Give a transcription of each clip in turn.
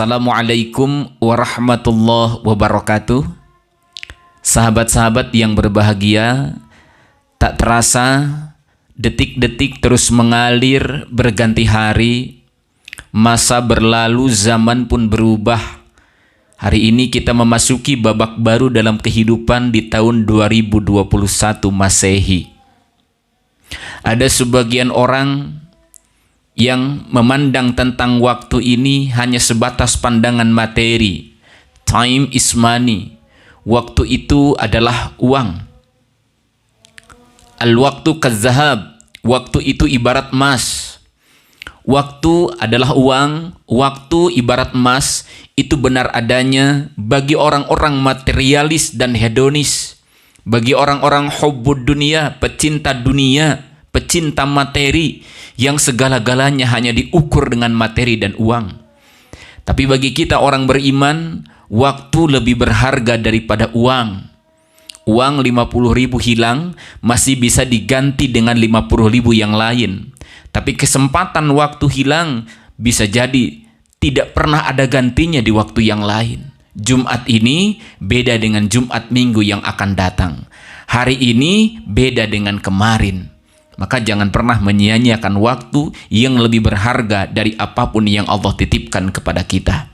Assalamualaikum warahmatullahi wabarakatuh. Sahabat-sahabat yang berbahagia, tak terasa detik-detik terus mengalir berganti hari. Masa berlalu, zaman pun berubah. Hari ini kita memasuki babak baru dalam kehidupan di tahun 2021 Masehi. Ada sebagian orang yang memandang tentang waktu ini hanya sebatas pandangan materi. Time is money. Waktu itu adalah uang. Al-waktu kazahab. Waktu itu ibarat emas. Waktu adalah uang. Waktu ibarat emas. Itu benar adanya bagi orang-orang materialis dan hedonis. Bagi orang-orang hubbud dunia, pecinta dunia, pecinta materi, yang segala-galanya hanya diukur dengan materi dan uang. Tapi bagi kita orang beriman, waktu lebih berharga daripada uang. Uang 50.000 hilang, masih bisa diganti dengan 50.000 yang lain. Tapi kesempatan waktu hilang, bisa jadi tidak pernah ada gantinya di waktu yang lain. Jumat ini beda dengan Jumat minggu yang akan datang. Hari ini beda dengan kemarin. Maka jangan pernah menyia-nyiakan waktu yang lebih berharga dari apapun yang Allah titipkan kepada kita.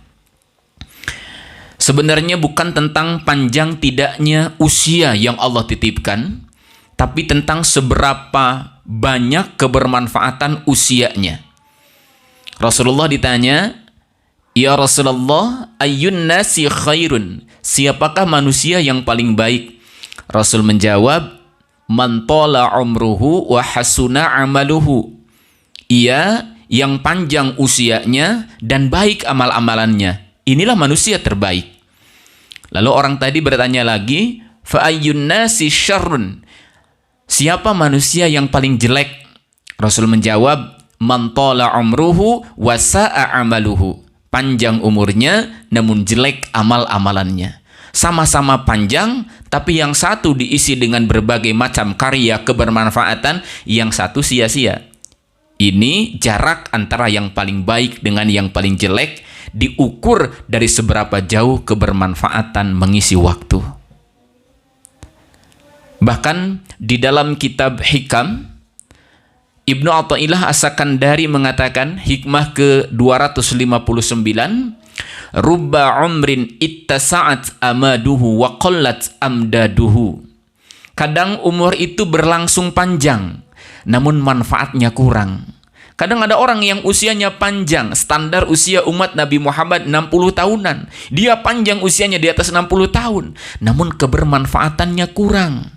Sebenarnya bukan tentang panjang tidaknya usia yang Allah titipkan, tapi tentang seberapa banyak kebermanfaatan usianya. Rasulullah ditanya, "Ya Rasulullah, ayyun nasi khairun?" Siapakah manusia yang paling baik? Rasul menjawab, "Man tala umruhu wa hasuna amaluhu." Ia yang panjang usianya dan baik amal-amalannya. Inilah manusia terbaik. Lalu orang tadi bertanya lagi, "Fa ayyun nasi syarrun?" Siapa manusia yang paling jelek? Rasul menjawab, "Man tala umruhu wa sa'a amaluhu." Panjang umurnya namun jelek amal-amalannya. Sama-sama panjang, tapi yang satu diisi dengan berbagai macam karya kebermanfaatan, yang satu sia-sia. Ini jarak antara yang paling baik dengan yang paling jelek, diukur dari seberapa jauh kebermanfaatan mengisi waktu. Bahkan di dalam kitab Hikam, Ibnu Athaillah As-Sakandari mengatakan, hikmah ke-259, "Rubba umrin ittasa'at amaduhu wa qallat amdaduhu." Kadang umur itu berlangsung panjang, namun manfaatnya kurang. Kadang ada orang yang usianya panjang, standar usia umat Nabi Muhammad 60 tahunan. Dia panjang usianya di atas 60 tahun, namun kebermanfaatannya kurang.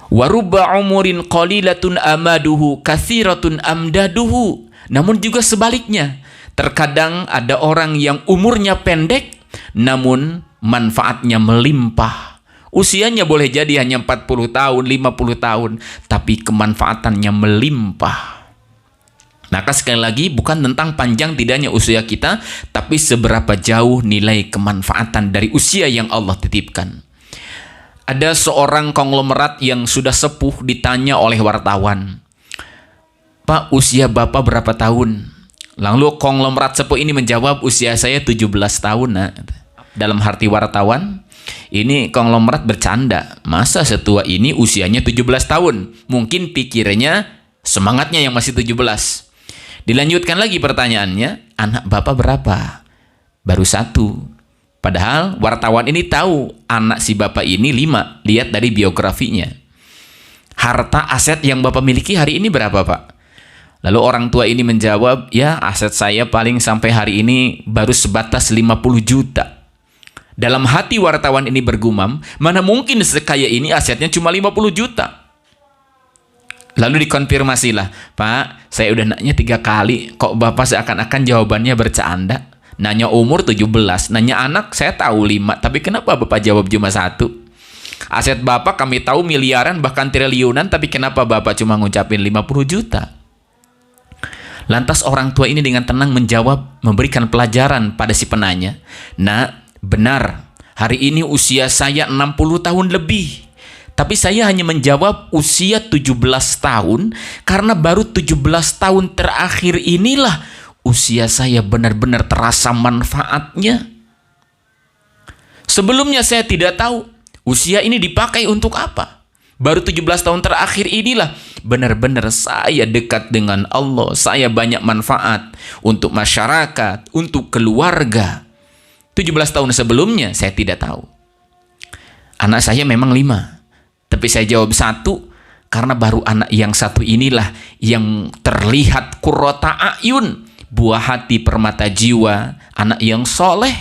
Wa rubba umurin qalilatun amaduhu kathiratun amdaduhu. Namun juga sebaliknya, terkadang ada orang yang umurnya pendek, namun manfaatnya melimpah. Usianya boleh jadi hanya 40 tahun, 50 tahun, tapi kemanfaatannya melimpah. Maka sekali lagi, bukan tentang panjang tidaknya usia kita, tapi seberapa jauh nilai kemanfaatan dari usia yang Allah titipkan. Ada seorang konglomerat yang sudah sepuh ditanya oleh wartawan, "Pak, usia Bapak berapa tahun?" Lalu konglomerat sepuh ini menjawab, "Usia saya 17 tahun. Nah." Dalam hati wartawan, ini konglomerat bercanda. Masa setua ini usianya 17 tahun? Mungkin pikirannya semangatnya yang masih 17. Dilanjutkan lagi pertanyaannya, "Anak Bapak berapa?" "Baru 1. Padahal wartawan ini tahu anak si Bapak ini 5. Lihat dari biografinya. "Harta aset yang Bapak miliki hari ini berapa, Pak?" Lalu orang tua ini menjawab, "Ya, aset saya paling sampai hari ini baru sebatas 50 juta. Dalam hati wartawan ini bergumam, mana mungkin sekaya ini asetnya cuma 50 juta. Lalu dikonfirmasilah, "Pak, saya udah nanya 3 kali, kok Bapak seakan-akan jawabannya bercanda? Nanya umur 17, nanya anak saya tahu 5, tapi kenapa Bapak jawab cuma 1? Aset Bapak kami tahu miliaran bahkan triliunan, tapi kenapa Bapak cuma ngucapin 50 juta? Lantas orang tua ini dengan tenang menjawab, memberikan pelajaran pada si penanya, "Nak, benar, hari ini usia saya 60 tahun lebih. Tapi saya hanya menjawab usia 17 tahun karena baru 17 tahun terakhir inilah usia saya benar-benar terasa manfaatnya. Sebelumnya saya tidak tahu usia ini dipakai untuk apa. Baru 17 tahun terakhir inilah benar-benar saya dekat dengan Allah. Saya banyak manfaat untuk masyarakat, untuk keluarga. 17 tahun sebelumnya saya tidak tahu. Anak saya memang 5. Tapi saya jawab 1 karena baru anak yang 1 inilah yang terlihat qurrata a'yun, buah hati permata jiwa, anak yang soleh,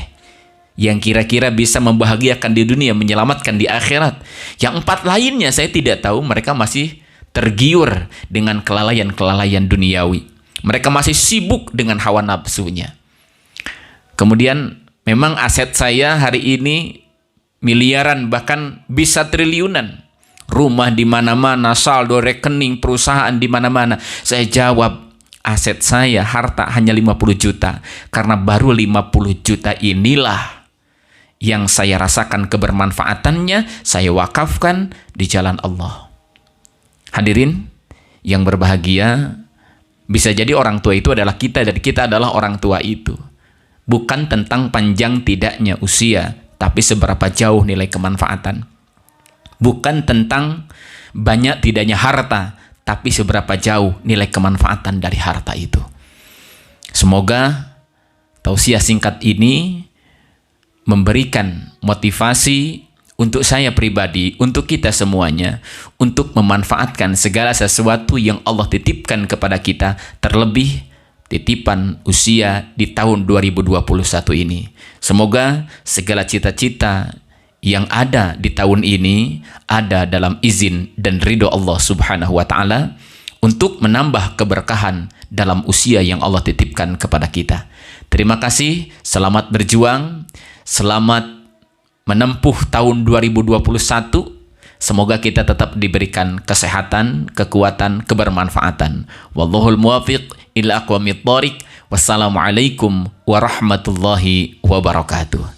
yang kira-kira bisa membahagiakan di dunia, menyelamatkan di akhirat. Yang 4 lainnya saya tidak tahu, mereka masih tergiur dengan kelalaian-kelalaian duniawi. Mereka masih sibuk dengan hawa nafsunya. Kemudian memang aset saya hari ini miliaran, bahkan bisa triliunan. Rumah di mana-mana, saldo rekening perusahaan di mana-mana. Saya jawab, aset saya, harta hanya 50 juta. Karena baru 50 juta inilah yang saya rasakan kebermanfaatannya, saya wakafkan di jalan Allah. Hadirin yang berbahagia, bisa jadi orang tua itu adalah kita dan kita adalah orang tua itu. Bukan tentang panjang tidaknya usia, tapi seberapa jauh nilai kemanfaatan. Bukan tentang banyak tidaknya harta, tapi seberapa jauh nilai kemanfaatan dari harta itu. Semoga tausiah singkat ini memberikan motivasi untuk saya pribadi, untuk kita semuanya, untuk memanfaatkan segala sesuatu yang Allah titipkan kepada kita, terlebih titipan usia di tahun 2021 ini. Semoga segala cita-cita yang ada di tahun ini ada dalam izin dan ridho Allah Subhanahu wa Ta'ala untuk menambah keberkahan dalam usia yang Allah titipkan kepada kita. Terima kasih, selamat berjuang, selamat menempuh tahun 2021. Semoga kita tetap diberikan kesehatan, kekuatan, kebermanfaatan. Wallahul muwafiq ila aqwamit thoriq. Wassalamualaikum warahmatullahi wabarakatuh.